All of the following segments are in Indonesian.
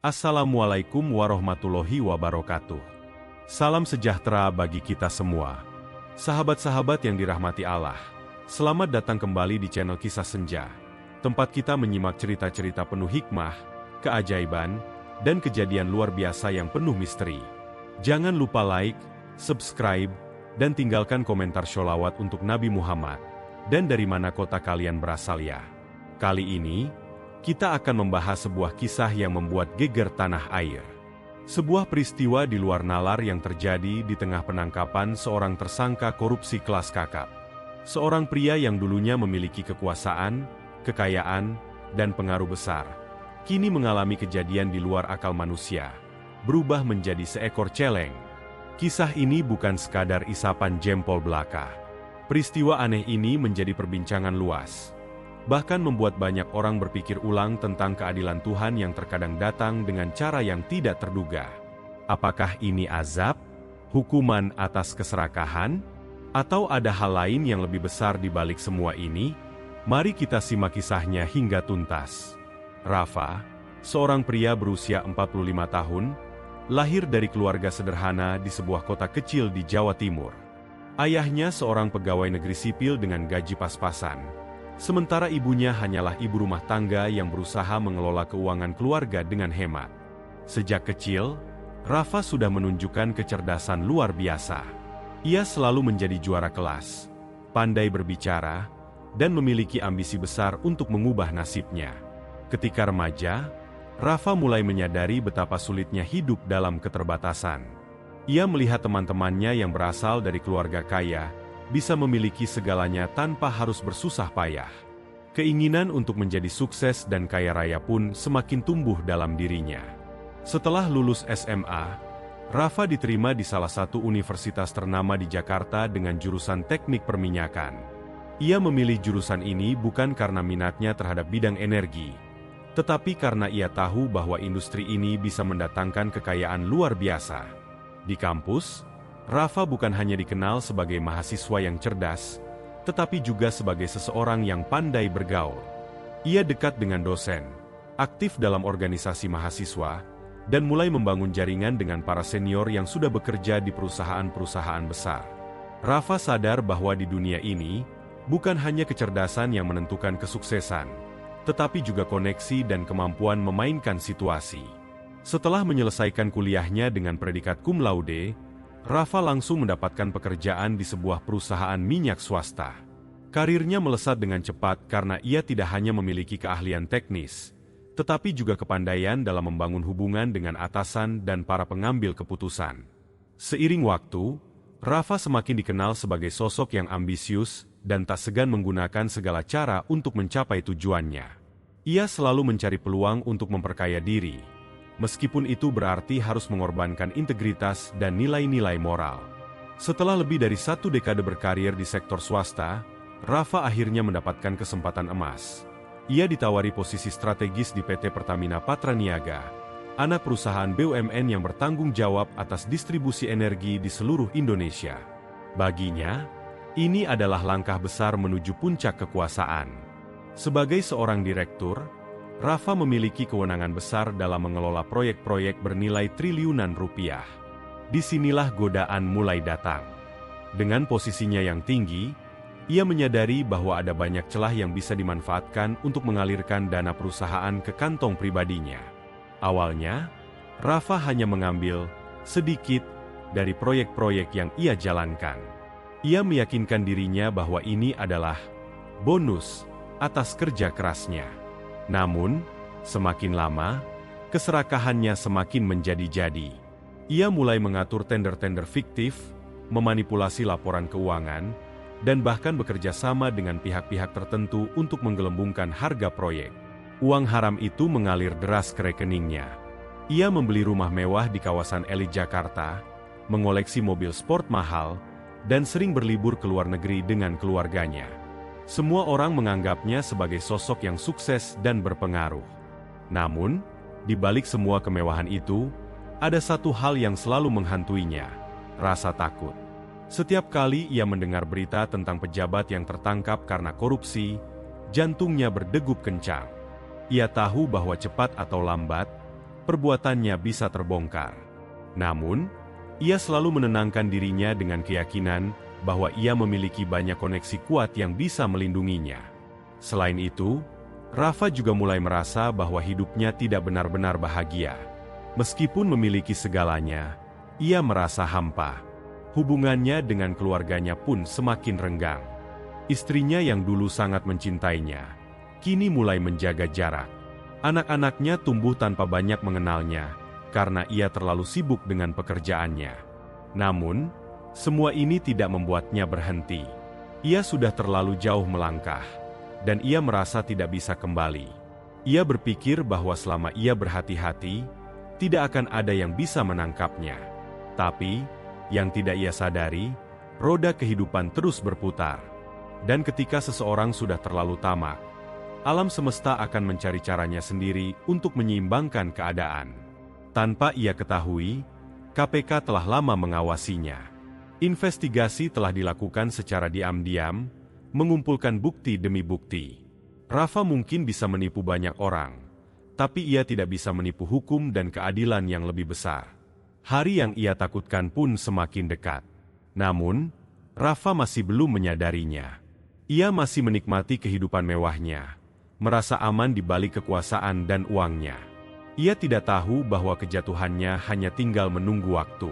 Assalamualaikum warahmatullahi wabarakatuh. Salam sejahtera bagi kita semua. Sahabat-sahabat yang dirahmati Allah, selamat datang kembali di channel Kisah Senja, tempat kita menyimak cerita-cerita penuh hikmah, keajaiban, dan kejadian luar biasa yang penuh misteri. Jangan lupa like, subscribe, dan tinggalkan komentar sholawat untuk Nabi Muhammad, dan dari mana kota kalian berasal ya. Kali ini, kita akan membahas sebuah kisah yang membuat geger tanah air. Sebuah peristiwa di luar nalar yang terjadi di tengah penangkapan seorang tersangka korupsi kelas kakap. Seorang pria yang dulunya memiliki kekuasaan, kekayaan, dan pengaruh besar, kini mengalami kejadian di luar akal manusia, berubah menjadi seekor celeng. Kisah ini bukan sekadar isapan jempol belaka. Peristiwa aneh ini menjadi perbincangan luas, bahkan membuat banyak orang berpikir ulang tentang keadilan Tuhan yang terkadang datang dengan cara yang tidak terduga. Apakah ini azab, hukuman atas keserakahan, atau ada hal lain yang lebih besar di balik semua ini? Mari kita simak kisahnya hingga tuntas. Rafa, seorang pria berusia 45 tahun, lahir dari keluarga sederhana di sebuah kota kecil di Jawa Timur. Ayahnya seorang pegawai negeri sipil dengan gaji pas-pasan, sementara ibunya hanyalah ibu rumah tangga yang berusaha mengelola keuangan keluarga dengan hemat. Sejak kecil, Rafa sudah menunjukkan kecerdasan luar biasa. Ia selalu menjadi juara kelas, pandai berbicara, dan memiliki ambisi besar untuk mengubah nasibnya. Ketika remaja, Rafa mulai menyadari betapa sulitnya hidup dalam keterbatasan. Ia melihat teman-temannya yang berasal dari keluarga kaya bisa memiliki segalanya tanpa harus bersusah payah. Keinginan untuk menjadi sukses dan kaya raya pun semakin tumbuh dalam dirinya. Setelah lulus SMA, Rafa diterima di salah satu universitas ternama di Jakarta dengan jurusan teknik perminyakan. Ia memilih jurusan ini bukan karena minatnya terhadap bidang energi, tetapi karena ia tahu bahwa industri ini bisa mendatangkan kekayaan luar biasa. Di kampus, Rafa bukan hanya dikenal sebagai mahasiswa yang cerdas, tetapi juga sebagai seseorang yang pandai bergaul. Ia dekat dengan dosen, aktif dalam organisasi mahasiswa, dan mulai membangun jaringan dengan para senior yang sudah bekerja di perusahaan-perusahaan besar. Rafa sadar bahwa di dunia ini, bukan hanya kecerdasan yang menentukan kesuksesan, tetapi juga koneksi dan kemampuan memainkan situasi. Setelah menyelesaikan kuliahnya dengan predikat cum laude, Rafa langsung mendapatkan pekerjaan di sebuah perusahaan minyak swasta. Karirnya melesat dengan cepat karena ia tidak hanya memiliki keahlian teknis, tetapi juga kepandaian dalam membangun hubungan dengan atasan dan para pengambil keputusan. Seiring waktu, Rafa semakin dikenal sebagai sosok yang ambisius dan tak segan menggunakan segala cara untuk mencapai tujuannya. Ia selalu mencari peluang untuk memperkaya diri, meskipun itu berarti harus mengorbankan integritas dan nilai-nilai moral. Setelah lebih dari 1 dekade berkarir di sektor swasta, Rafa akhirnya mendapatkan kesempatan emas. Ia ditawari posisi strategis di PT Pertamina Patraniaga, anak perusahaan BUMN yang bertanggung jawab atas distribusi energi di seluruh Indonesia. Baginya, ini adalah langkah besar menuju puncak kekuasaan. Sebagai seorang direktur, Rafa memiliki kewenangan besar dalam mengelola proyek-proyek bernilai triliunan rupiah. Disinilah godaan mulai datang. Dengan posisinya yang tinggi, ia menyadari bahwa ada banyak celah yang bisa dimanfaatkan untuk mengalirkan dana perusahaan ke kantong pribadinya. Awalnya, Rafa hanya mengambil sedikit dari proyek-proyek yang ia jalankan. Ia meyakinkan dirinya bahwa ini adalah bonus atas kerja kerasnya. Namun, semakin lama, keserakahannya semakin menjadi-jadi. Ia mulai mengatur tender-tender fiktif, memanipulasi laporan keuangan, dan bahkan bekerja sama dengan pihak-pihak tertentu untuk menggelembungkan harga proyek. Uang haram itu mengalir deras ke rekeningnya. Ia membeli rumah mewah di kawasan elit Jakarta, mengoleksi mobil sport mahal, dan sering berlibur ke luar negeri dengan keluarganya. Semua orang menganggapnya sebagai sosok yang sukses dan berpengaruh. Namun, di balik semua kemewahan itu, ada satu hal yang selalu menghantuinya, rasa takut. Setiap kali ia mendengar berita tentang pejabat yang tertangkap karena korupsi, jantungnya berdegup kencang. Ia tahu bahwa cepat atau lambat, perbuatannya bisa terbongkar. Namun, ia selalu menenangkan dirinya dengan keyakinan bahwa ia memiliki banyak koneksi kuat yang bisa melindunginya. Selain itu, Rafa juga mulai merasa bahwa hidupnya tidak benar-benar bahagia. Meskipun memiliki segalanya, ia merasa hampa. Hubungannya dengan keluarganya pun semakin renggang. Istrinya yang dulu sangat mencintainya, kini mulai menjaga jarak. Anak-anaknya tumbuh tanpa banyak mengenalnya, karena ia terlalu sibuk dengan pekerjaannya. Namun, semua ini tidak membuatnya berhenti. Ia sudah terlalu jauh melangkah, dan ia merasa tidak bisa kembali. Ia berpikir bahwa selama ia berhati-hati, tidak akan ada yang bisa menangkapnya. Tapi, yang tidak ia sadari, roda kehidupan terus berputar. Dan ketika seseorang sudah terlalu tamak, alam semesta akan mencari caranya sendiri untuk menyeimbangkan keadaan. Tanpa ia ketahui, KPK telah lama mengawasinya. Investigasi telah dilakukan secara diam-diam, mengumpulkan bukti demi bukti. Rafa mungkin bisa menipu banyak orang, tapi ia tidak bisa menipu hukum dan keadilan yang lebih besar. Hari yang ia takutkan pun semakin dekat. Namun, Rafa masih belum menyadarinya. Ia masih menikmati kehidupan mewahnya, merasa aman di balik kekuasaan dan uangnya. Ia tidak tahu bahwa kejatuhannya hanya tinggal menunggu waktu.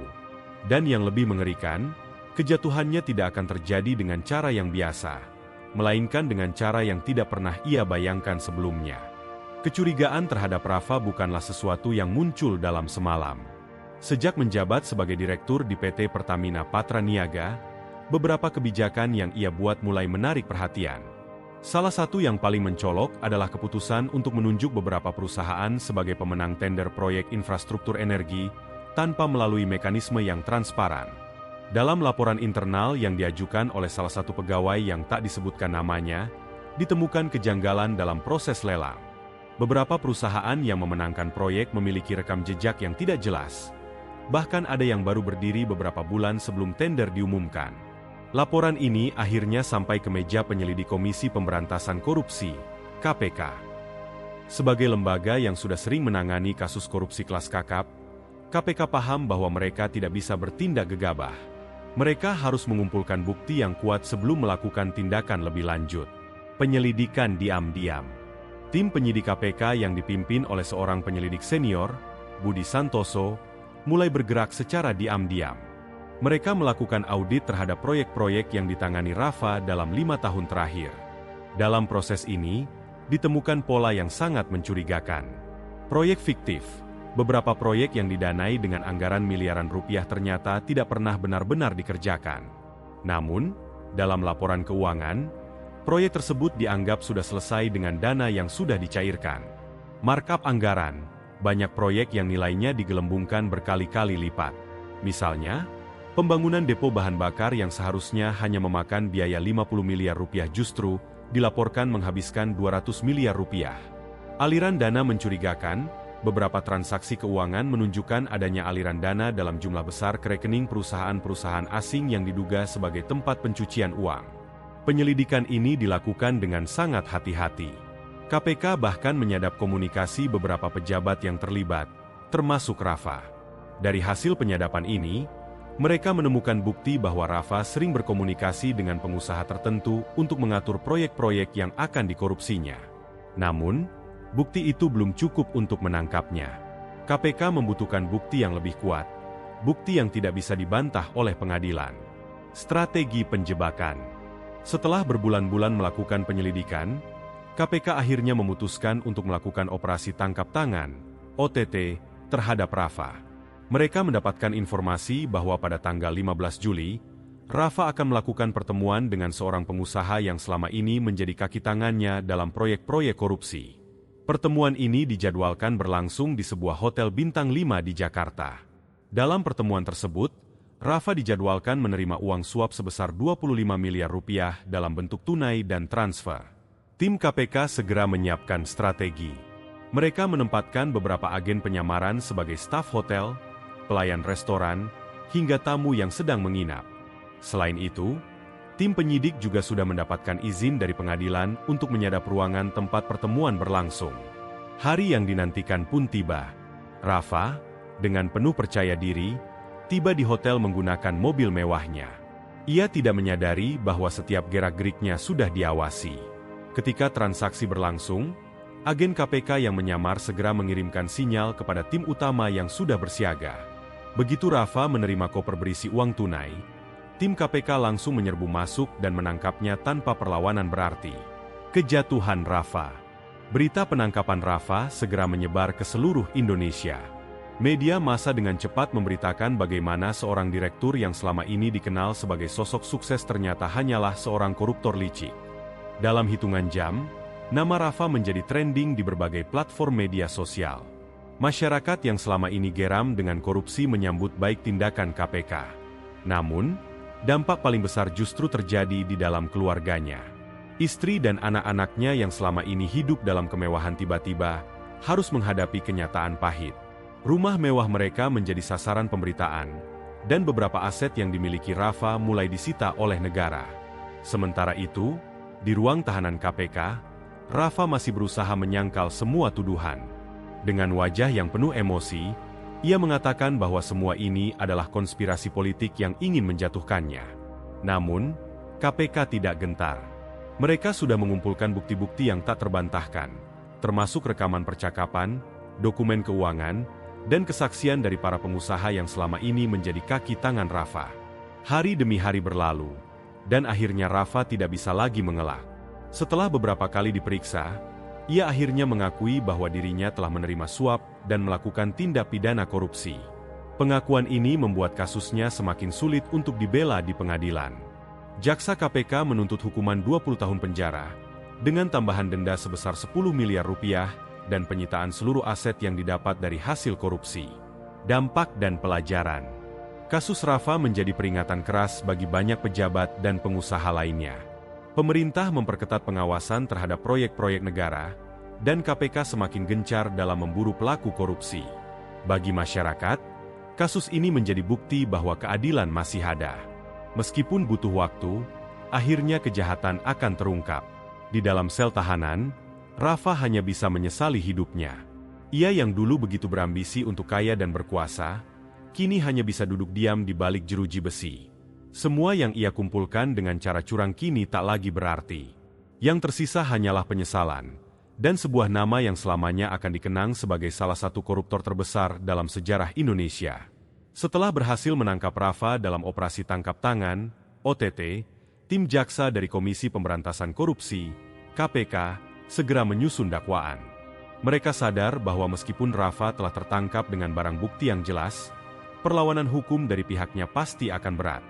Dan yang lebih mengerikan, kejatuhannya tidak akan terjadi dengan cara yang biasa, melainkan dengan cara yang tidak pernah ia bayangkan sebelumnya. Kecurigaan terhadap Rafa bukanlah sesuatu yang muncul dalam semalam. Sejak menjabat sebagai direktur di PT Pertamina Patra Niaga, beberapa kebijakan yang ia buat mulai menarik perhatian. Salah satu yang paling mencolok adalah keputusan untuk menunjuk beberapa perusahaan sebagai pemenang tender proyek infrastruktur energi tanpa melalui mekanisme yang transparan. Dalam laporan internal yang diajukan oleh salah satu pegawai yang tak disebutkan namanya, ditemukan kejanggalan dalam proses lelang. Beberapa perusahaan yang memenangkan proyek memiliki rekam jejak yang tidak jelas. Bahkan ada yang baru berdiri beberapa bulan sebelum tender diumumkan. Laporan ini akhirnya sampai ke meja penyelidik Komisi Pemberantasan Korupsi, KPK. Sebagai lembaga yang sudah sering menangani kasus korupsi kelas kakap, KPK paham bahwa mereka tidak bisa bertindak gegabah. Mereka harus mengumpulkan bukti yang kuat sebelum melakukan tindakan lebih lanjut. Penyelidikan diam-diam. Tim penyidik KPK yang dipimpin oleh seorang penyelidik senior, Budi Santoso, mulai bergerak secara diam-diam. Mereka melakukan audit terhadap proyek-proyek yang ditangani Rafa dalam 5 tahun terakhir. Dalam proses ini, ditemukan pola yang sangat mencurigakan. Proyek fiktif. Beberapa proyek yang didanai dengan anggaran miliaran rupiah ternyata tidak pernah benar-benar dikerjakan. Namun, dalam laporan keuangan, proyek tersebut dianggap sudah selesai dengan dana yang sudah dicairkan. Markup anggaran. Banyak proyek yang nilainya digelembungkan berkali-kali lipat. Misalnya, pembangunan depo bahan bakar yang seharusnya hanya memakan biaya 50 miliar rupiah justru dilaporkan menghabiskan 200 miliar rupiah. Aliran dana mencurigakan, beberapa transaksi keuangan menunjukkan adanya aliran dana dalam jumlah besar ke rekening perusahaan-perusahaan asing yang diduga sebagai tempat pencucian uang. Penyelidikan ini dilakukan dengan sangat hati-hati. KPK bahkan menyadap komunikasi beberapa pejabat yang terlibat, termasuk Rafa. Dari hasil penyadapan ini, mereka menemukan bukti bahwa Rafa sering berkomunikasi dengan pengusaha tertentu untuk mengatur proyek-proyek yang akan dikorupsinya. Namun, bukti itu belum cukup untuk menangkapnya. KPK membutuhkan bukti yang lebih kuat, bukti yang tidak bisa dibantah oleh pengadilan. Strategi penjebakan. Setelah berbulan-bulan melakukan penyelidikan, KPK akhirnya memutuskan untuk melakukan operasi tangkap tangan, OTT, terhadap Rafa. Mereka mendapatkan informasi bahwa pada tanggal 15 Juli, Rafa akan melakukan pertemuan dengan seorang pengusaha yang selama ini menjadi kaki tangannya dalam proyek-proyek korupsi. Pertemuan ini dijadwalkan berlangsung di sebuah hotel bintang 5 di Jakarta. Dalam pertemuan tersebut, Rafa dijadwalkan menerima uang suap sebesar 25 miliar rupiah dalam bentuk tunai dan transfer. Tim KPK segera menyiapkan strategi. Mereka menempatkan beberapa agen penyamaran sebagai staf hotel, pelayan restoran, hingga tamu yang sedang menginap. Selain itu, tim penyidik juga sudah mendapatkan izin dari pengadilan untuk menyadap ruangan tempat pertemuan berlangsung. Hari yang dinantikan pun tiba. Rafa, dengan penuh percaya diri, tiba di hotel menggunakan mobil mewahnya. Ia tidak menyadari bahwa setiap gerak-geriknya sudah diawasi. Ketika transaksi berlangsung, agen KPK yang menyamar segera mengirimkan sinyal kepada tim utama yang sudah bersiaga. Begitu Rafa menerima koper berisi uang tunai, tim KPK langsung menyerbu masuk dan menangkapnya tanpa perlawanan berarti. Kejatuhan Rafa. Berita penangkapan Rafa segera menyebar ke seluruh Indonesia. Media massa dengan cepat memberitakan bagaimana seorang direktur yang selama ini dikenal sebagai sosok sukses ternyata hanyalah seorang koruptor licik. Dalam hitungan jam, nama Rafa menjadi trending di berbagai platform media sosial. Masyarakat yang selama ini geram dengan korupsi menyambut baik tindakan KPK. Namun, dampak paling besar justru terjadi di dalam keluarganya. Istri dan anak-anaknya yang selama ini hidup dalam kemewahan tiba-tiba harus menghadapi kenyataan pahit. Rumah mewah mereka menjadi sasaran pemberitaan, dan beberapa aset yang dimiliki Rafa mulai disita oleh negara. Sementara itu, di ruang tahanan KPK, Rafa masih berusaha menyangkal semua tuduhan. Dengan wajah yang penuh emosi, ia mengatakan bahwa semua ini adalah konspirasi politik yang ingin menjatuhkannya. Namun, KPK tidak gentar. Mereka sudah mengumpulkan bukti-bukti yang tak terbantahkan, termasuk rekaman percakapan, dokumen keuangan, dan kesaksian dari para pengusaha yang selama ini menjadi kaki tangan Rafa. Hari demi hari berlalu, dan akhirnya Rafa tidak bisa lagi mengelak. Setelah beberapa kali diperiksa, ia akhirnya mengakui bahwa dirinya telah menerima suap dan melakukan tindak pidana korupsi. Pengakuan ini membuat kasusnya semakin sulit untuk dibela di pengadilan. Jaksa KPK menuntut hukuman 20 tahun penjara, dengan tambahan denda sebesar 10 miliar rupiah, dan penyitaan seluruh aset yang didapat dari hasil korupsi. Dampak dan pelajaran. Kasus Rafa menjadi peringatan keras bagi banyak pejabat dan pengusaha lainnya. Pemerintah memperketat pengawasan terhadap proyek-proyek negara, dan KPK semakin gencar dalam memburu pelaku korupsi. Bagi masyarakat, kasus ini menjadi bukti bahwa keadilan masih ada. Meskipun butuh waktu, akhirnya kejahatan akan terungkap. Di dalam sel tahanan, Rafa hanya bisa menyesali hidupnya. Ia yang dulu begitu berambisi untuk kaya dan berkuasa, kini hanya bisa duduk diam di balik jeruji besi. Semua yang ia kumpulkan dengan cara curang kini tak lagi berarti. Yang tersisa hanyalah penyesalan, dan sebuah nama yang selamanya akan dikenang sebagai salah satu koruptor terbesar dalam sejarah Indonesia. Setelah berhasil menangkap Rafa dalam operasi tangkap tangan, OTT, tim jaksa dari Komisi Pemberantasan Korupsi, KPK, segera menyusun dakwaan. Mereka sadar bahwa meskipun Rafa telah tertangkap dengan barang bukti yang jelas, perlawanan hukum dari pihaknya pasti akan berat.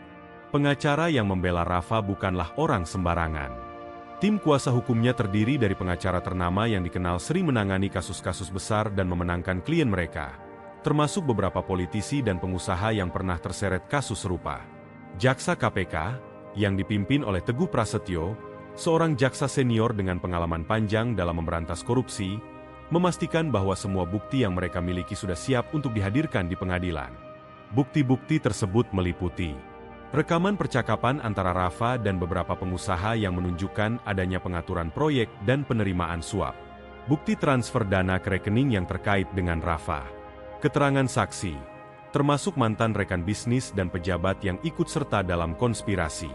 Pengacara yang membela Rafa bukanlah orang sembarangan. Tim kuasa hukumnya terdiri dari pengacara ternama yang dikenal sering menangani kasus-kasus besar dan memenangkan klien mereka, termasuk beberapa politisi dan pengusaha yang pernah terseret kasus serupa. Jaksa KPK, yang dipimpin oleh Teguh Prasetyo, seorang jaksa senior dengan pengalaman panjang dalam memberantas korupsi, memastikan bahwa semua bukti yang mereka miliki sudah siap untuk dihadirkan di pengadilan. Bukti-bukti tersebut meliputi rekaman percakapan antara Rafa dan beberapa pengusaha yang menunjukkan adanya pengaturan proyek dan penerimaan suap. Bukti transfer dana ke rekening yang terkait dengan Rafa. Keterangan saksi, termasuk mantan rekan bisnis dan pejabat yang ikut serta dalam konspirasi.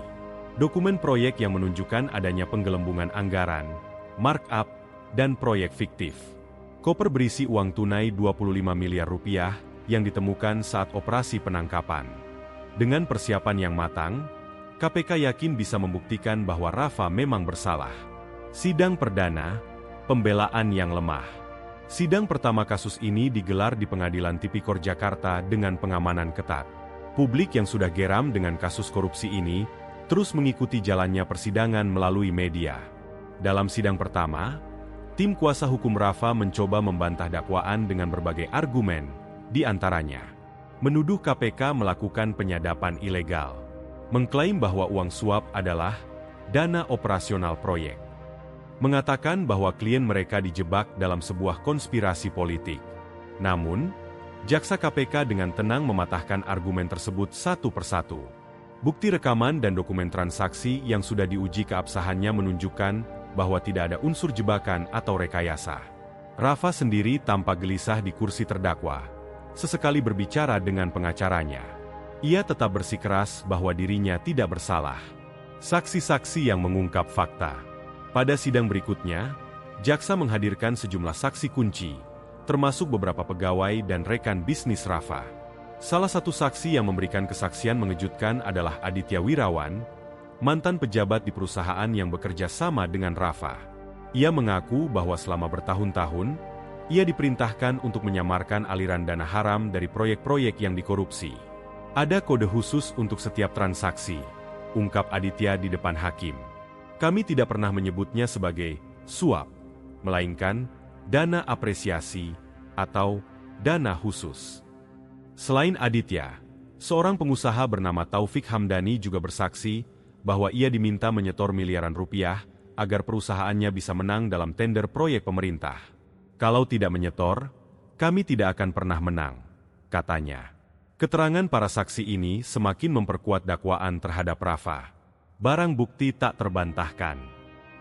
Dokumen proyek yang menunjukkan adanya penggelembungan anggaran, markup, dan proyek fiktif. Koper berisi uang tunai 25 miliar rupiah yang ditemukan saat operasi penangkapan. Dengan persiapan yang matang, KPK yakin bisa membuktikan bahwa Rafa memang bersalah. Sidang perdana, pembelaan yang lemah. Sidang pertama kasus ini digelar di Pengadilan Tipikor Jakarta dengan pengamanan ketat. Publik yang sudah geram dengan kasus korupsi ini terus mengikuti jalannya persidangan melalui media. Dalam sidang pertama, tim kuasa hukum Rafa mencoba membantah dakwaan dengan berbagai argumen, di antaranya menuduh KPK melakukan penyadapan ilegal, mengklaim bahwa uang suap adalah dana operasional proyek, mengatakan bahwa klien mereka dijebak dalam sebuah konspirasi politik. Namun, jaksa KPK dengan tenang mematahkan argumen tersebut satu persatu. Bukti rekaman dan dokumen transaksi yang sudah diuji keabsahannya menunjukkan bahwa tidak ada unsur jebakan atau rekayasa. Rafa sendiri tampak gelisah di kursi terdakwa, sesekali berbicara dengan pengacaranya. Ia tetap bersikeras bahwa dirinya tidak bersalah. Saksi-saksi yang mengungkap fakta. Pada sidang berikutnya, jaksa menghadirkan sejumlah saksi kunci, termasuk beberapa pegawai dan rekan bisnis Rafa. Salah satu saksi yang memberikan kesaksian mengejutkan adalah Aditya Wirawan, mantan pejabat di perusahaan yang bekerja sama dengan Rafa. Ia mengaku bahwa selama bertahun-tahun, ia diperintahkan untuk menyamarkan aliran dana haram dari proyek-proyek yang dikorupsi. Ada kode khusus untuk setiap transaksi, ungkap Aditya di depan hakim. Kami tidak pernah menyebutnya sebagai suap, melainkan dana apresiasi atau dana khusus. Selain Aditya, seorang pengusaha bernama Taufik Hamdani juga bersaksi bahwa ia diminta menyetor miliaran rupiah agar perusahaannya bisa menang dalam tender proyek pemerintah. Kalau tidak menyetor, kami tidak akan pernah menang, katanya. Keterangan para saksi ini semakin memperkuat dakwaan terhadap Rafa. Barang bukti tak terbantahkan.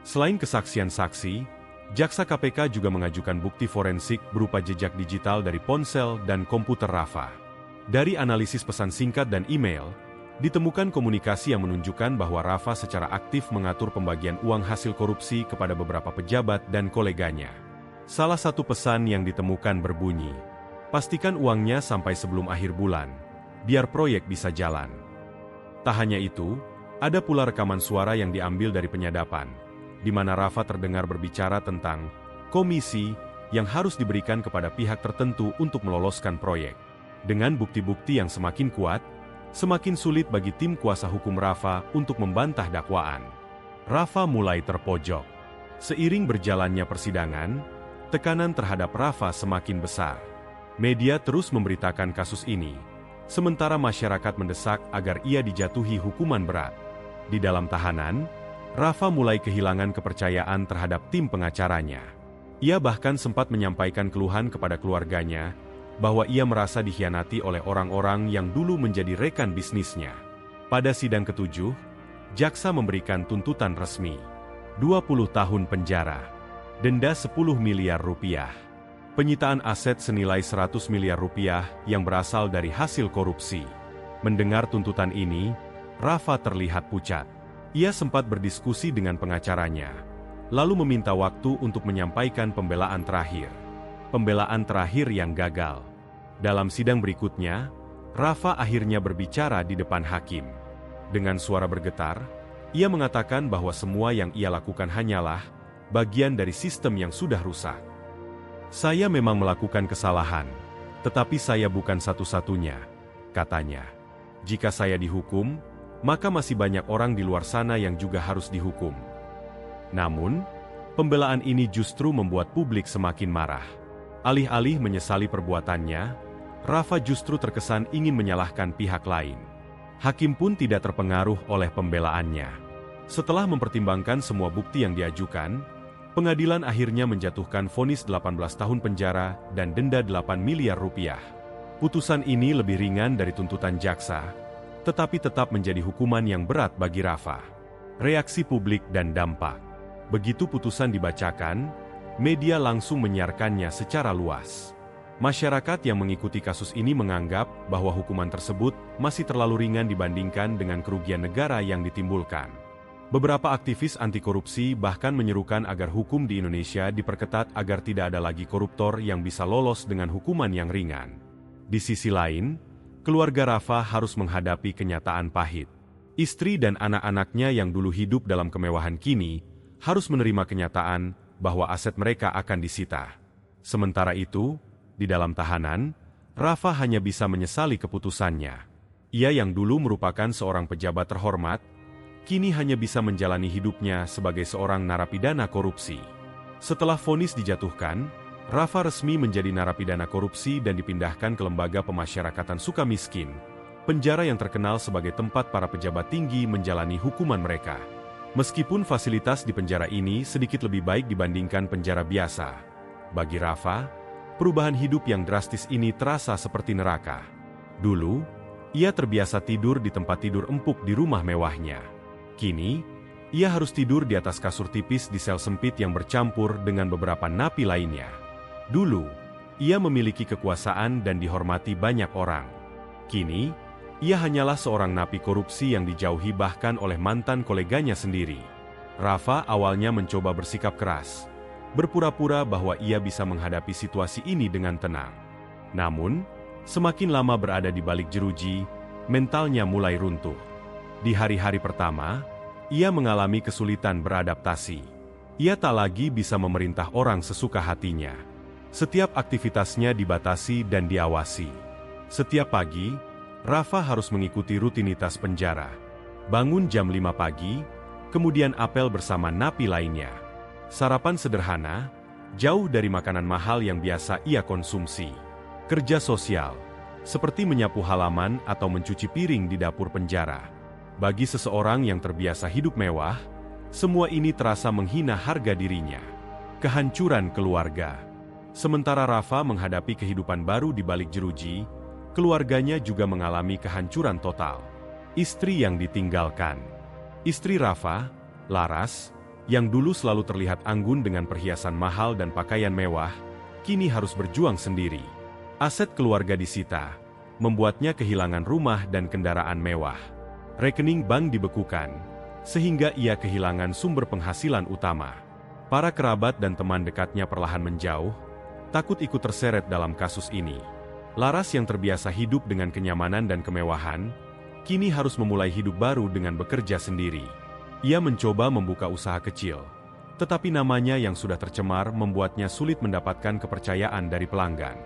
Selain kesaksian saksi, jaksa KPK juga mengajukan bukti forensik berupa jejak digital dari ponsel dan komputer Rafa. Dari analisis pesan singkat dan email, ditemukan komunikasi yang menunjukkan bahwa Rafa secara aktif mengatur pembagian uang hasil korupsi kepada beberapa pejabat dan koleganya. Salah satu pesan yang ditemukan berbunyi, "Pastikan uangnya sampai sebelum akhir bulan, biar proyek bisa jalan." Tak hanya itu, ada pula rekaman suara yang diambil dari penyadapan, di mana Rafa terdengar berbicara tentang komisi yang harus diberikan kepada pihak tertentu untuk meloloskan proyek. Dengan bukti-bukti yang semakin kuat, semakin sulit bagi tim kuasa hukum Rafa untuk membantah dakwaan. Rafa mulai terpojok. Seiring berjalannya persidangan, tekanan terhadap Rafa semakin besar. Media terus memberitakan kasus ini, sementara masyarakat mendesak agar ia dijatuhi hukuman berat. Di dalam tahanan, Rafa mulai kehilangan kepercayaan terhadap tim pengacaranya. Ia bahkan sempat menyampaikan keluhan kepada keluarganya, bahwa ia merasa dikhianati oleh orang-orang yang dulu menjadi rekan bisnisnya. Pada sidang ke-7, jaksa memberikan tuntutan resmi, 20 tahun penjara, denda 10 miliar rupiah, penyitaan aset senilai 100 miliar rupiah yang berasal dari hasil korupsi. Mendengar tuntutan ini, Rafa terlihat pucat. Ia sempat berdiskusi dengan pengacaranya, lalu meminta waktu untuk menyampaikan pembelaan terakhir. Pembelaan terakhir yang gagal. Dalam sidang berikutnya, Rafa akhirnya berbicara di depan hakim. Dengan suara bergetar, ia mengatakan bahwa semua yang ia lakukan hanyalah bagian dari sistem yang sudah rusak. "Saya memang melakukan kesalahan, tetapi saya bukan satu-satunya," katanya. "Jika saya dihukum, maka masih banyak orang di luar sana yang juga harus dihukum." Namun, pembelaan ini justru membuat publik semakin marah. Alih-alih menyesali perbuatannya, Rafa justru terkesan ingin menyalahkan pihak lain. Hakim pun tidak terpengaruh oleh pembelaannya. Setelah mempertimbangkan semua bukti yang diajukan, pengadilan akhirnya menjatuhkan vonis 18 tahun penjara dan denda 8 miliar rupiah. Putusan ini lebih ringan dari tuntutan jaksa, tetapi tetap menjadi hukuman yang berat bagi Rafa. Reaksi publik dan dampak. Begitu putusan dibacakan, media langsung menyiarkannya secara luas. Masyarakat yang mengikuti kasus ini menganggap bahwa hukuman tersebut masih terlalu ringan dibandingkan dengan kerugian negara yang ditimbulkan. Beberapa aktivis anti korupsi bahkan menyerukan agar hukum di Indonesia diperketat agar tidak ada lagi koruptor yang bisa lolos dengan hukuman yang ringan. Di sisi lain, keluarga Rafa harus menghadapi kenyataan pahit. Istri dan anak-anaknya yang dulu hidup dalam kemewahan kini harus menerima kenyataan bahwa aset mereka akan disita. Sementara itu, di dalam tahanan, Rafa hanya bisa menyesali keputusannya. Ia yang dulu merupakan seorang pejabat terhormat, kini hanya bisa menjalani hidupnya sebagai seorang narapidana korupsi. Setelah vonis dijatuhkan, Rafa resmi menjadi narapidana korupsi dan dipindahkan ke Lembaga Pemasyarakatan Sukamiskin, penjara yang terkenal sebagai tempat para pejabat tinggi menjalani hukuman mereka. Meskipun fasilitas di penjara ini sedikit lebih baik dibandingkan penjara biasa, bagi Rafa, perubahan hidup yang drastis ini terasa seperti neraka. Dulu, ia terbiasa tidur di tempat tidur empuk di rumah mewahnya. Kini, ia harus tidur di atas kasur tipis di sel sempit yang bercampur dengan beberapa napi lainnya. Dulu, ia memiliki kekuasaan dan dihormati banyak orang. Kini, ia hanyalah seorang napi korupsi yang dijauhi bahkan oleh mantan koleganya sendiri. Rafa awalnya mencoba bersikap keras, berpura-pura bahwa ia bisa menghadapi situasi ini dengan tenang. Namun, semakin lama berada di balik jeruji, mentalnya mulai runtuh. Di hari-hari pertama, ia mengalami kesulitan beradaptasi. Ia tak lagi bisa memerintah orang sesuka hatinya. Setiap aktivitasnya dibatasi dan diawasi. Setiap pagi, Rafa harus mengikuti rutinitas penjara. Bangun jam 5 pagi, kemudian apel bersama napi lainnya. Sarapan sederhana, jauh dari makanan mahal yang biasa ia konsumsi. Kerja sosial, seperti menyapu halaman atau mencuci piring di dapur penjara. Bagi seseorang yang terbiasa hidup mewah, semua ini terasa menghina harga dirinya. Kehancuran keluarga. Sementara Rafa menghadapi kehidupan baru di balik jeruji, keluarganya juga mengalami kehancuran total. Istri yang ditinggalkan. Istri Rafa, Laras, yang dulu selalu terlihat anggun dengan perhiasan mahal dan pakaian mewah, kini harus berjuang sendiri. Aset keluarga disita, membuatnya kehilangan rumah dan kendaraan mewah. Rekening bank dibekukan, sehingga ia kehilangan sumber penghasilan utama. Para kerabat dan teman dekatnya perlahan menjauh, takut ikut terseret dalam kasus ini. Laras yang terbiasa hidup dengan kenyamanan dan kemewahan, kini harus memulai hidup baru dengan bekerja sendiri. Ia mencoba membuka usaha kecil, tetapi namanya yang sudah tercemar membuatnya sulit mendapatkan kepercayaan dari pelanggan.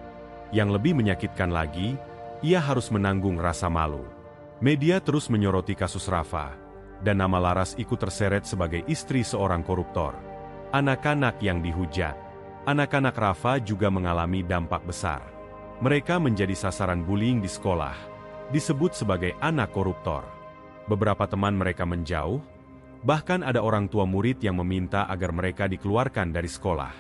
Yang lebih menyakitkan lagi, ia harus menanggung rasa malu. Media terus menyoroti kasus Rafa, dan nama Laras ikut terseret sebagai istri seorang koruptor. Anak-anak yang dihujat. Anak-anak Rafa juga mengalami dampak besar. Mereka menjadi sasaran bullying di sekolah, disebut sebagai anak koruptor. Beberapa teman mereka menjauh, bahkan ada orang tua murid yang meminta agar mereka dikeluarkan dari sekolah.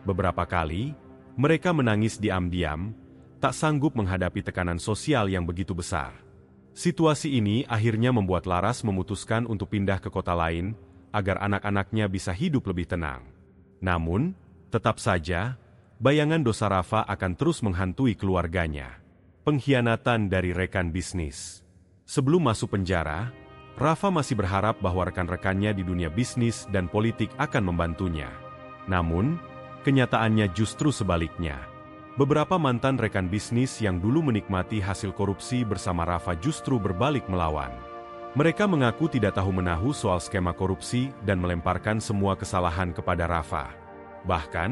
Beberapa kali, mereka menangis diam-diam, tak sanggup menghadapi tekanan sosial yang begitu besar. Situasi ini akhirnya membuat Laras memutuskan untuk pindah ke kota lain, agar anak-anaknya bisa hidup lebih tenang. Namun, tetap saja, bayangan dosa Rafa akan terus menghantui keluarganya. Pengkhianatan dari rekan bisnis. Sebelum masuk penjara, Rafa masih berharap bahwa rekan-rekannya di dunia bisnis dan politik akan membantunya. Namun, kenyataannya justru sebaliknya. Beberapa mantan rekan bisnis yang dulu menikmati hasil korupsi bersama Rafa justru berbalik melawan. Mereka mengaku tidak tahu menahu soal skema korupsi dan melemparkan semua kesalahan kepada Rafa. Bahkan,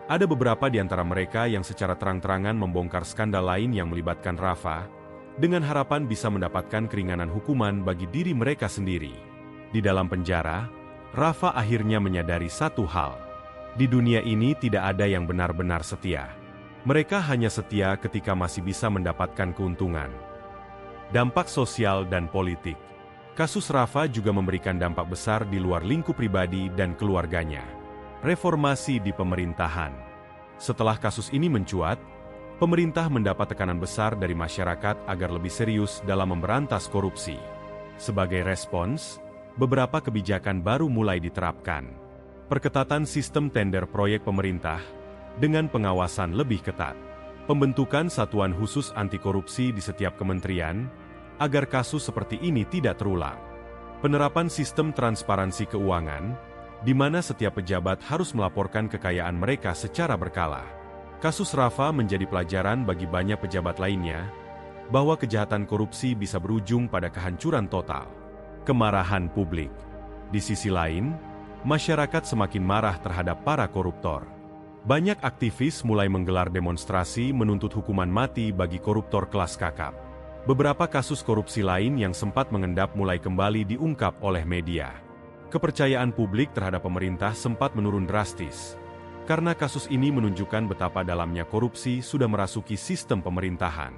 ada beberapa di antara mereka yang secara terang-terangan membongkar skandal lain yang melibatkan Rafa, dengan harapan bisa mendapatkan keringanan hukuman bagi diri mereka sendiri. Di dalam penjara, Rafa akhirnya menyadari satu hal. Di dunia ini tidak ada yang benar-benar setia. Mereka hanya setia ketika masih bisa mendapatkan keuntungan. Dampak sosial dan politik. Kasus Rafa juga memberikan dampak besar di luar lingkup pribadi dan keluarganya. Reformasi di pemerintahan. Setelah kasus ini mencuat, pemerintah mendapat tekanan besar dari masyarakat agar lebih serius dalam memberantas korupsi. Sebagai respons, beberapa kebijakan baru mulai diterapkan. Perketatan sistem tender proyek pemerintah dengan pengawasan lebih ketat. Pembentukan satuan khusus anti korupsi di setiap kementerian agar kasus seperti ini tidak terulang. Penerapan sistem transparansi keuangan di mana setiap pejabat harus melaporkan kekayaan mereka secara berkala. Kasus Rafa menjadi pelajaran bagi banyak pejabat lainnya, bahwa kejahatan korupsi bisa berujung pada kehancuran total. Kemarahan publik. Di sisi lain, masyarakat semakin marah terhadap para koruptor. Banyak aktivis mulai menggelar demonstrasi menuntut hukuman mati bagi koruptor kelas kakap. Beberapa kasus korupsi lain yang sempat mengendap mulai kembali diungkap oleh media. Kepercayaan publik terhadap pemerintah sempat menurun drastis, karena kasus ini menunjukkan betapa dalamnya korupsi sudah merasuki sistem pemerintahan.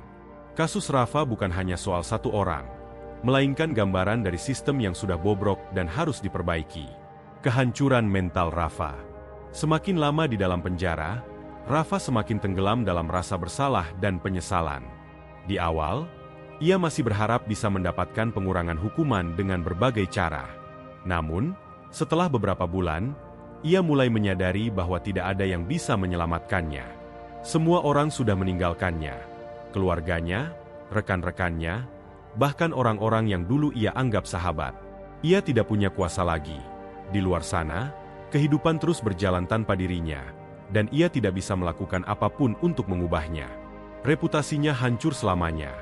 Kasus Rafa bukan hanya soal satu orang, melainkan gambaran dari sistem yang sudah bobrok dan harus diperbaiki. Kehancuran mental Rafa. Semakin lama di dalam penjara, Rafa semakin tenggelam dalam rasa bersalah dan penyesalan. Di awal, ia masih berharap bisa mendapatkan pengurangan hukuman dengan berbagai cara. Namun, setelah beberapa bulan, ia mulai menyadari bahwa tidak ada yang bisa menyelamatkannya. Semua orang sudah meninggalkannya, keluarganya, rekan-rekannya, bahkan orang-orang yang dulu ia anggap sahabat. Ia tidak punya kuasa lagi. Di luar sana, kehidupan terus berjalan tanpa dirinya, dan ia tidak bisa melakukan apapun untuk mengubahnya. Reputasinya hancur selamanya.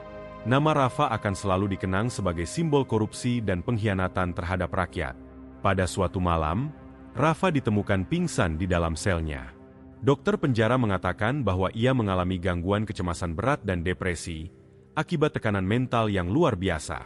Nama Rafa akan selalu dikenang sebagai simbol korupsi dan pengkhianatan terhadap rakyat. Pada suatu malam, Rafa ditemukan pingsan di dalam selnya. Dokter penjara mengatakan bahwa ia mengalami gangguan kecemasan berat dan depresi akibat tekanan mental yang luar biasa.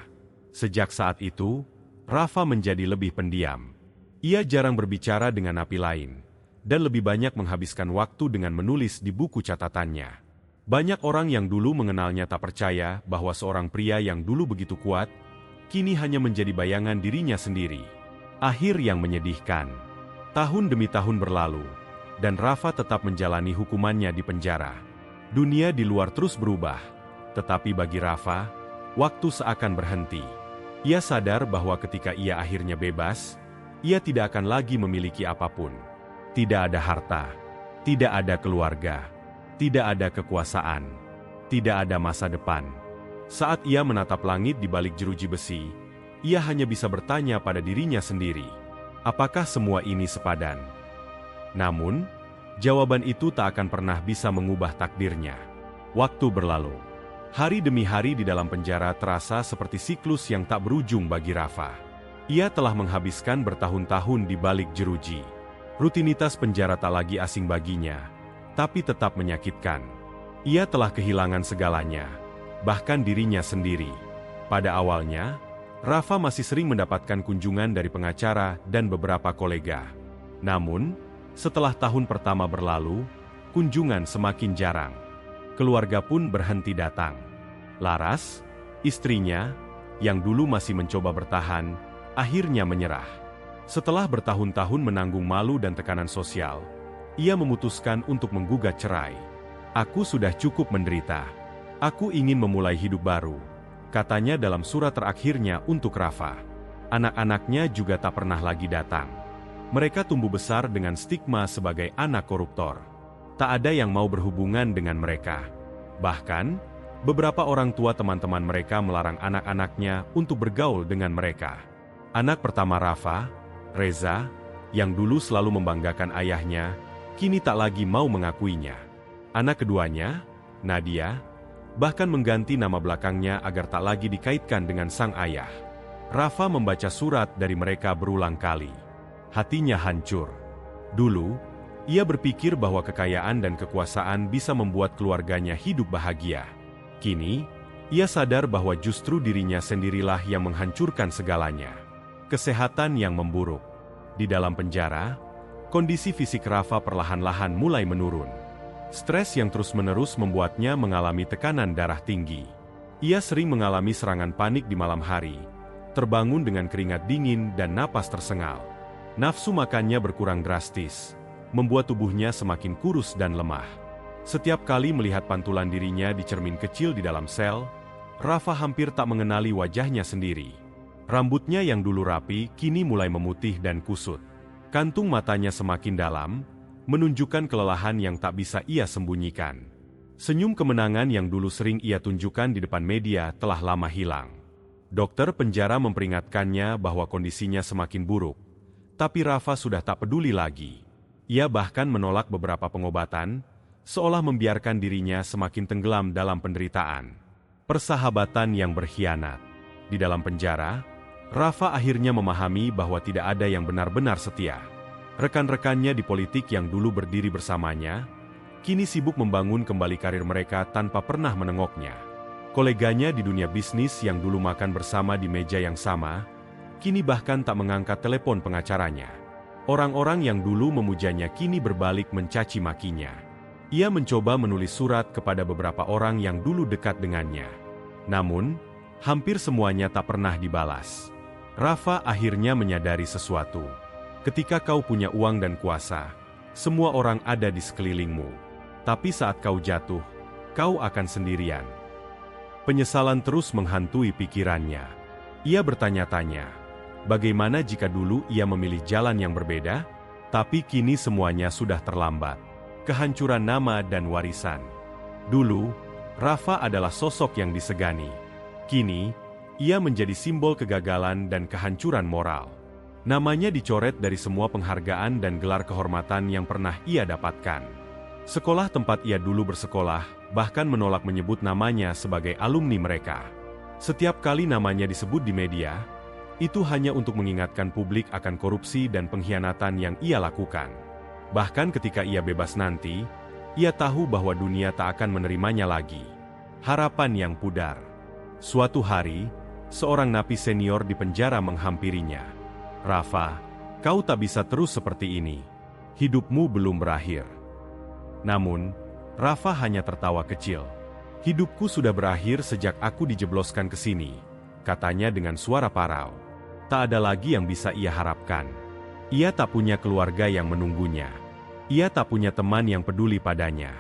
Sejak saat itu, Rafa menjadi lebih pendiam. Ia jarang berbicara dengan napi lain, dan lebih banyak menghabiskan waktu dengan menulis di buku catatannya. Banyak orang yang dulu mengenalnya tak percaya bahwa seorang pria yang dulu begitu kuat, kini hanya menjadi bayangan dirinya sendiri. Akhir yang menyedihkan. Tahun demi tahun berlalu, dan Rafa tetap menjalani hukumannya di penjara. Dunia di luar terus berubah, tetapi bagi Rafa, waktu seakan berhenti. Ia sadar bahwa ketika ia akhirnya bebas, ia tidak akan lagi memiliki apapun. Tidak ada harta, tidak ada keluarga, tidak ada kekuasaan, tidak ada masa depan. Saat ia menatap langit di balik jeruji besi, ia hanya bisa bertanya pada dirinya sendiri, apakah semua ini sepadan? Namun, jawaban itu tak akan pernah bisa mengubah takdirnya. Waktu berlalu. Hari demi hari di dalam penjara terasa seperti siklus yang tak berujung bagi Rafa. Ia telah menghabiskan bertahun-tahun di balik jeruji. Rutinitas penjara tak lagi asing baginya, tapi tetap menyakitkan. Ia telah kehilangan segalanya, bahkan dirinya sendiri. Pada awalnya, Rafa masih sering mendapatkan kunjungan dari pengacara dan beberapa kolega. Namun, setelah tahun pertama berlalu, kunjungan semakin jarang. Keluarga pun berhenti datang. Laras, istrinya, yang dulu masih mencoba bertahan, akhirnya menyerah. Setelah bertahun-tahun menanggung malu dan tekanan sosial, ia memutuskan untuk menggugat cerai. "Aku sudah cukup menderita. Aku ingin memulai hidup baru," katanya dalam surat terakhirnya untuk Rafa. Anak-anaknya juga tak pernah lagi datang. Mereka tumbuh besar dengan stigma sebagai anak koruptor. Tak ada yang mau berhubungan dengan mereka. Bahkan, beberapa orang tua teman-teman mereka melarang anak-anaknya untuk bergaul dengan mereka. Anak pertama Rafa, Reza, yang dulu selalu membanggakan ayahnya, kini tak lagi mau mengakuinya. Anak keduanya, Nadia, bahkan mengganti nama belakangnya agar tak lagi dikaitkan dengan sang ayah. Rafa membaca surat dari mereka berulang kali. Hatinya hancur. Dulu, ia berpikir bahwa kekayaan dan kekuasaan bisa membuat keluarganya hidup bahagia. Kini, ia sadar bahwa justru dirinya sendirilah yang menghancurkan segalanya. Kesehatan yang memburuk. Di dalam penjara, kondisi fisik Rafa perlahan-lahan mulai menurun. Stres yang terus-menerus membuatnya mengalami tekanan darah tinggi. Ia sering mengalami serangan panik di malam hari, terbangun dengan keringat dingin dan napas tersengal. Nafsu makannya berkurang drastis, membuat tubuhnya semakin kurus dan lemah. Setiap kali melihat pantulan dirinya di cermin kecil di dalam sel, Rafa hampir tak mengenali wajahnya sendiri. Rambutnya yang dulu rapi kini mulai memutih dan kusut. Kantung matanya semakin dalam, menunjukkan kelelahan yang tak bisa ia sembunyikan. Senyum kemenangan yang dulu sering ia tunjukkan di depan media telah lama hilang. Dokter penjara memperingatkannya bahwa kondisinya semakin buruk, tapi Rafa sudah tak peduli lagi. Ia bahkan menolak beberapa pengobatan, seolah membiarkan dirinya semakin tenggelam dalam penderitaan. Persahabatan yang berkhianat. Di dalam penjara, Rafa akhirnya memahami bahwa tidak ada yang benar-benar setia. Rekan-rekannya di politik yang dulu berdiri bersamanya, kini sibuk membangun kembali karir mereka tanpa pernah menengoknya. Koleganya di dunia bisnis yang dulu makan bersama di meja yang sama, kini bahkan tak mengangkat telepon pengacaranya. Orang-orang yang dulu memujanya kini berbalik mencaci makinya. Ia mencoba menulis surat kepada beberapa orang yang dulu dekat dengannya. Namun, hampir semuanya tak pernah dibalas. Rafa akhirnya menyadari sesuatu. Ketika kau punya uang dan kuasa, semua orang ada di sekelilingmu. Tapi saat kau jatuh, kau akan sendirian. Penyesalan terus menghantui pikirannya. Ia bertanya-tanya, bagaimana jika dulu ia memilih jalan yang berbeda? Tapi kini semuanya sudah terlambat. kehancuran nama dan warisan. Dulu, Rafa adalah sosok yang disegani. Kini, ia menjadi simbol kegagalan dan kehancuran moral. Namanya dicoret dari semua penghargaan dan gelar kehormatan yang pernah ia dapatkan. Sekolah tempat ia dulu bersekolah bahkan menolak menyebut namanya sebagai alumni mereka. Setiap kali namanya disebut di media, itu hanya untuk mengingatkan publik akan korupsi dan pengkhianatan yang ia lakukan. Bahkan ketika ia bebas nanti, ia tahu bahwa dunia tak akan menerimanya lagi. Harapan yang pudar. Suatu hari, seorang napi senior di penjara menghampirinya. "Rafa, kau tak bisa terus seperti ini. Hidupmu belum berakhir." Namun, Rafa hanya tertawa kecil. "Hidupku sudah berakhir sejak aku dijebloskan ke sini," katanya dengan suara parau. Tak ada lagi yang bisa ia harapkan. Ia tak punya keluarga yang menunggunya. Ia tak punya teman yang peduli padanya.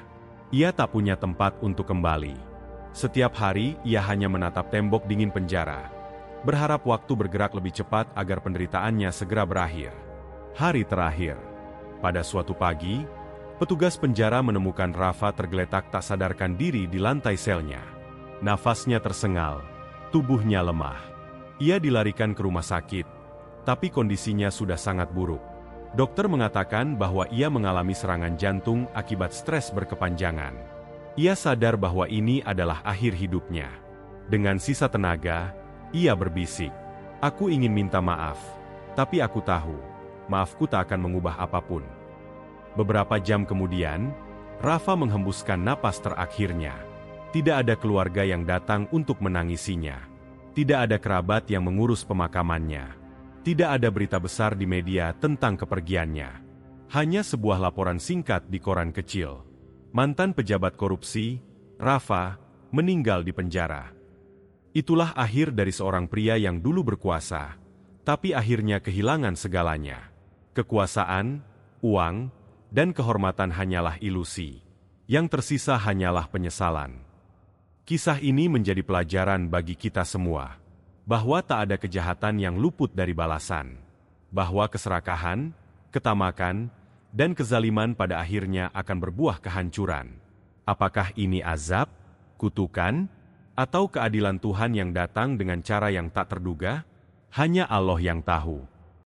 Ia tak punya tempat untuk kembali. Setiap hari ia hanya menatap tembok dingin penjara, berharap waktu bergerak lebih cepat agar penderitaannya segera berakhir. Hari terakhir. Pada suatu pagi, petugas penjara menemukan Rafa tergeletak tak sadarkan diri di lantai selnya. Nafasnya tersengal, tubuhnya lemah. Ia dilarikan ke rumah sakit, tapi kondisinya sudah sangat buruk. Dokter mengatakan bahwa ia mengalami serangan jantung akibat stres berkepanjangan. Ia sadar bahwa ini adalah akhir hidupnya. Dengan sisa tenaga, ia berbisik, "Aku ingin minta maaf, tapi aku tahu, maafku tak akan mengubah apapun." Beberapa jam kemudian, Rafa menghembuskan napas terakhirnya. Tidak ada keluarga yang datang untuk menangisinya. Tidak ada kerabat yang mengurus pemakamannya. Tidak ada berita besar di media tentang kepergiannya. Hanya sebuah laporan singkat di koran kecil. Mantan pejabat korupsi, Rafa, meninggal di penjara. Itulah akhir dari seorang pria yang dulu berkuasa, tapi akhirnya kehilangan segalanya. Kekuasaan, uang, dan kehormatan hanyalah ilusi. Yang tersisa hanyalah penyesalan. Kisah ini menjadi pelajaran bagi kita semua, bahwa tak ada kejahatan yang luput dari balasan, bahwa keserakahan, ketamakan, dan kezaliman pada akhirnya akan berbuah kehancuran. Apakah ini azab, kutukan, atau keadilan Tuhan yang datang dengan cara yang tak terduga? Hanya Allah yang tahu.